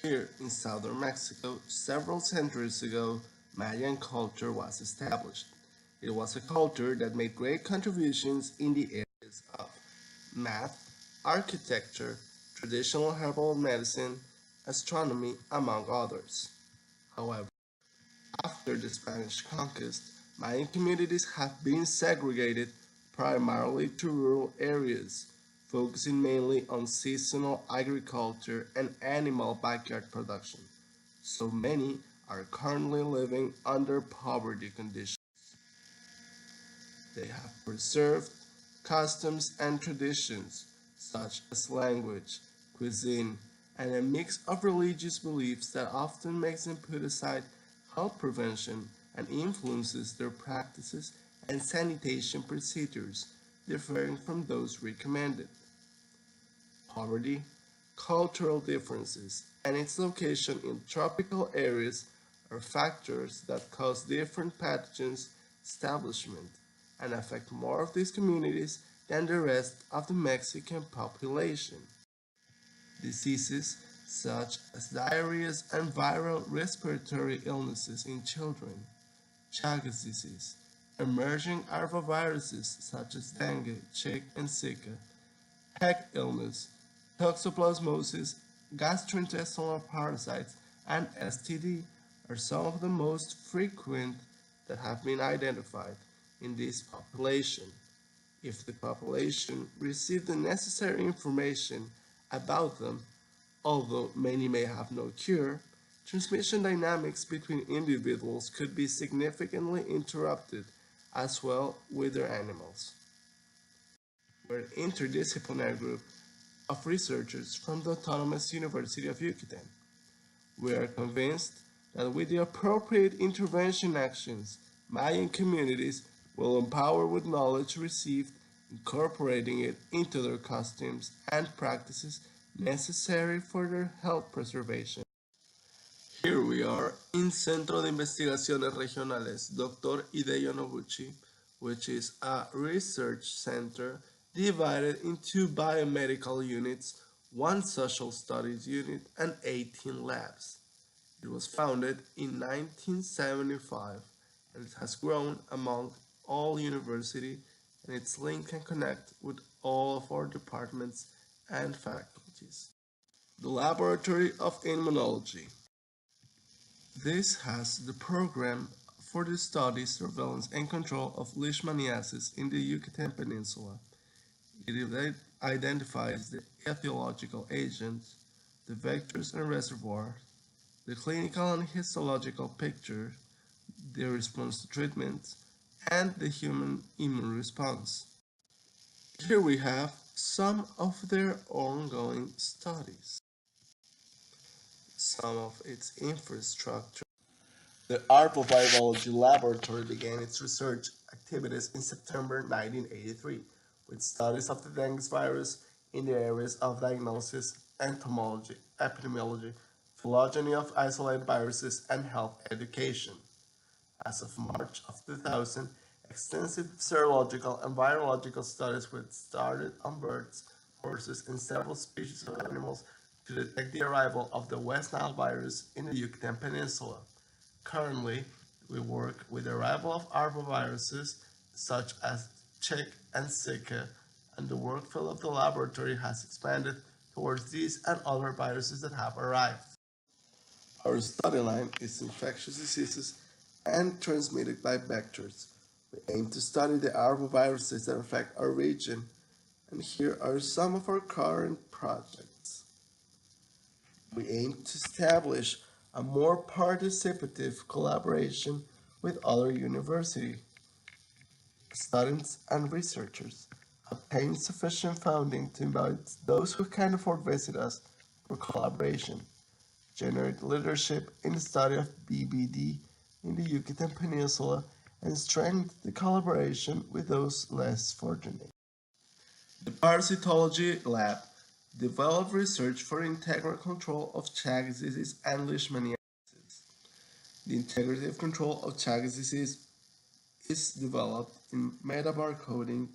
Here in southern Mexico, several centuries ago, Mayan culture was established. It was a culture that made great contributions in the areas of math, architecture, traditional herbal medicine, astronomy, among others. However, after the Spanish conquest, Mayan communities have been segregated primarily to rural areas, focusing mainly on seasonal agriculture and animal backyard production. So many are currently living under poverty conditions. They have preserved customs and traditions, such as language, cuisine, and a mix of religious beliefs that often makes them put aside health prevention and influences their practices and sanitation procedures, differing from those recommended. Poverty, cultural differences, and its location in tropical areas are factors that cause different pathogens establishment and affect more of these communities than the rest of the Mexican population. Diseases such as diarrhea and viral respiratory illnesses in children, Chagas disease, emerging arboviruses such as dengue, chick, and Zika, heck illness, toxoplasmosis, gastrointestinal parasites, and STD are some of the most frequent that have been identified in this population. If the population received the necessary information about them, although many may have no cure, transmission dynamics between individuals could be significantly interrupted as well with their animals. We're an interdisciplinary group of researchers from the Autonomous University of Yucatan. We are convinced that with the appropriate intervention actions, Mayan communities will empower with knowledge received, incorporating it into their customs and practices necessary for their health preservation. Here we are in Centro de Investigaciones Regionales Dr. Hideo Noguchi, which is a research center divided into biomedical units, one social studies unit, and 18 labs. It was founded in 1975 and it has grown among all university and its link can connect with all of our departments and faculties. The Laboratory of Immunology. This has the program for the study, surveillance, and control of leishmaniasis in the Yucatan Peninsula. It identifies the etiological agents, the vectors and reservoirs, the clinical and histological picture, the response to treatment, and the human immune response. Here we have some of their ongoing studies, some of its infrastructure. The Arbovirology Laboratory began its research activities in September 1983 with studies of the dengue virus in the areas of diagnosis, entomology, epidemiology, phylogeny of isolated viruses, and health education. As of March of 2000, extensive serological and virological studies were started on birds, horses, and several species of animals to detect the arrival of the West Nile virus in the Yucatan Peninsula. Currently, we work with the arrival of arboviruses such as Chick and Zika, and the workflow of the laboratory has expanded towards these and other viruses that have arrived. Our study line is infectious diseases and transmitted by vectors. We aim to study the arboviruses that affect our region, and here are some of our current projects. We aim to establish a more participative collaboration with other university students and researchers, obtain sufficient funding to invite those who can afford visit us for collaboration, generate leadership in the study of BBD in the Yucatan Peninsula, and strengthen the collaboration with those less fortunate. The Parasitology Lab developed research for integral control of Chagas disease and leishmaniasis. The integrative control of Chagas disease is developed in metabarcoding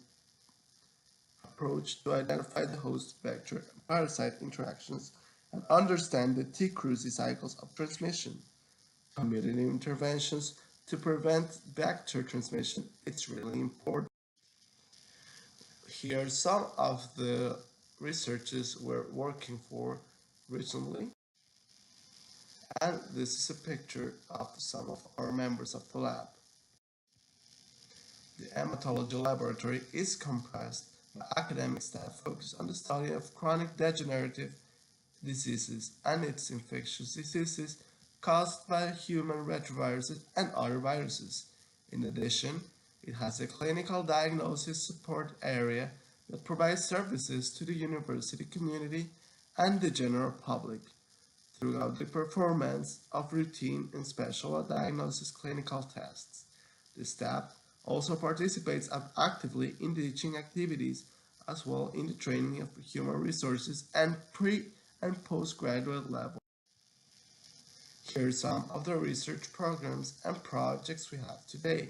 approach to identify the host vector and parasite interactions and understand the T-cruci cycles of transmission. Community interventions to prevent vector transmission, it's really important. Here are some of the researchers we're working for recently, and this is a picture of some of our members of the lab. The hematology laboratory is comprised by academic staff focused on the study of chronic degenerative diseases and its infectious diseases caused by human retroviruses and other viruses. In addition, it has a clinical diagnosis support area that provides services to the university community and the general public throughout the performance of routine and special diagnosis clinical tests. The staff also participates actively in teaching activities as well in the training of human resources and pre and postgraduate level. Here are some of the research programs and projects we have today.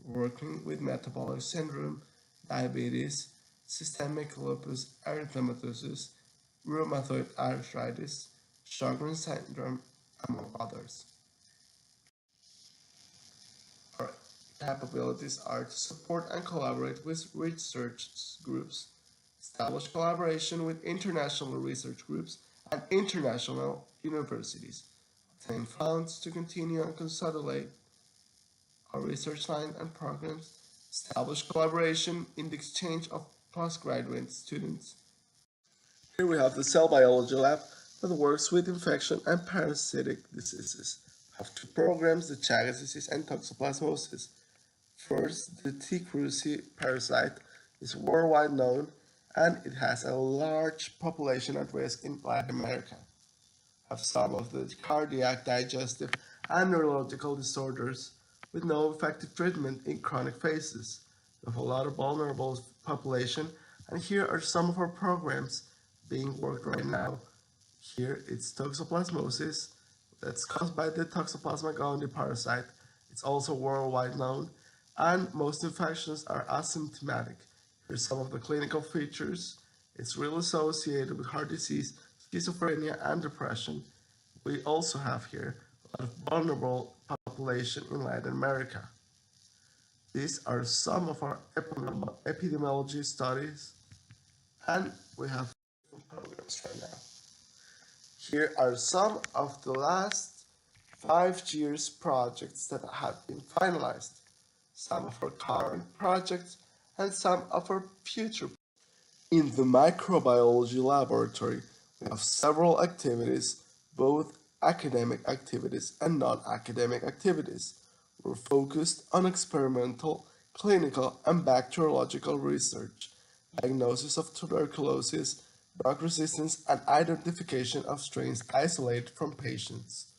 Working with metabolic syndrome, diabetes, systemic lupus erythematosus, rheumatoid arthritis, Sjogren's syndrome, among others. Our capabilities are to support and collaborate with research groups, establish collaboration with international research groups and international universities, obtain funds to continue and consolidate our research line and programs, establish collaboration in the exchange of postgraduate students. Here we have the cell biology lab that works with infection and parasitic diseases. We have two programs, the Chagas disease and toxoplasmosis. First, the T. cruzi parasite is worldwide known and it has a large population at risk in Latin America. Have some of the cardiac, digestive, and neurological disorders with no effective treatment in chronic phases. We have a lot of vulnerable population, and here are some of our programs being worked right now. Here it's toxoplasmosis that's caused by the Toxoplasma gondii parasite. It's also worldwide known, and most infections are asymptomatic. Here's some of the clinical features. It's really associated with heart disease, schizophrenia, and depression. We also have here a lot of vulnerable population in Latin America. These are some of our epidemiology studies, and we have programs right now. Here are some of the last 5 years projects that have been finalized, some of our current projects, and some of our future. In the microbiology laboratory, we have several activities, both academic activities and non-academic activities. We're focused on experimental, clinical, and bacteriological research, diagnosis of tuberculosis, drug resistance, and identification of strains isolated from patients.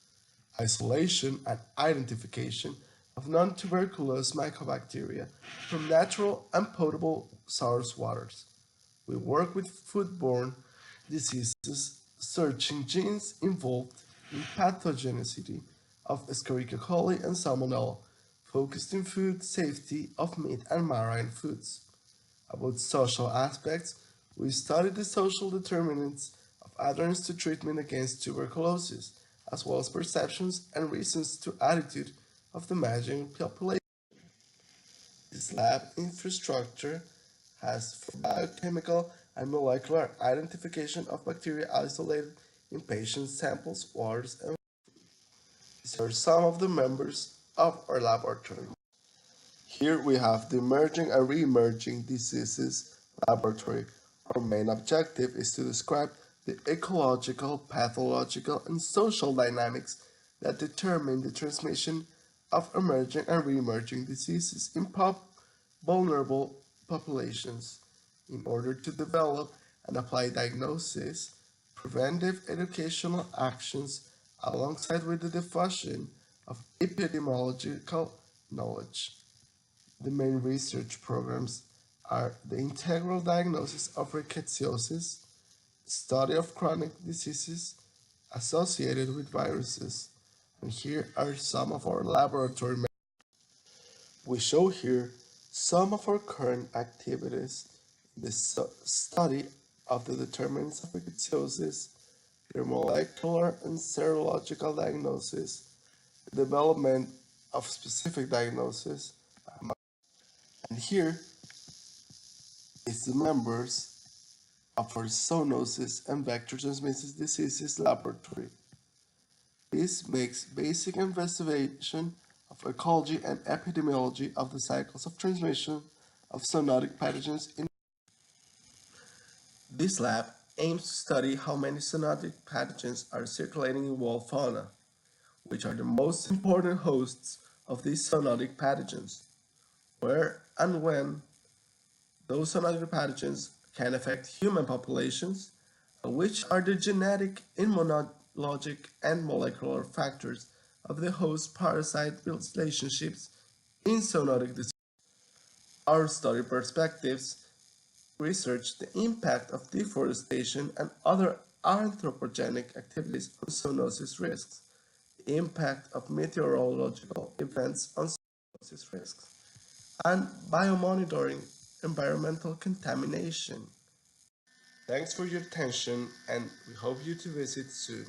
Isolation and identification of non-tuberculous mycobacteria from natural and potable source waters. We work with foodborne diseases, searching genes involved in pathogenicity of Escherichia coli and Salmonella, focused in food safety of meat and marine foods. About social aspects, we study the social determinants of adherence to treatment against tuberculosis, as well as perceptions and reasons to attitude of the managing population. This lab infrastructure has for biochemical and molecular identification of bacteria isolated in patient samples, waters, and these are some of the members of our laboratory. Here we have the Emerging and Re-emerging Diseases Laboratory. Our main objective is to describe the ecological, pathological, and social dynamics that determine the transmission of emerging and re-emerging diseases in vulnerable populations. In order to develop and apply diagnosis, preventive educational actions alongside with the diffusion of epidemiological knowledge. The main research programs are the integral diagnosis of rickettsiosis, study of chronic diseases associated with viruses, and here are some of our laboratory. We show here some of our current activities in the study of the determinants of rickettsiosis, their molecular and serological diagnosis, the development of specific diagnosis, and here is the members of our zoonosis and vector transmitted diseases laboratory. This makes basic investigation of ecology and epidemiology of the cycles of transmission of zoonotic pathogens in this lab aims to study how many zoonotic pathogens are circulating in world fauna, which are the most important hosts of these zoonotic pathogens, where and when those zoonotic pathogens can affect human populations, and which are the genetic, immunologic, and molecular factors of the host-parasite relationships in zoonotic disease. Our study perspectives research the impact of deforestation and other anthropogenic activities on zoonosis risks, the impact of meteorological events on zoonosis risks, and biomonitoring environmental contamination. Thanks for your attention, and we hope you to visit soon.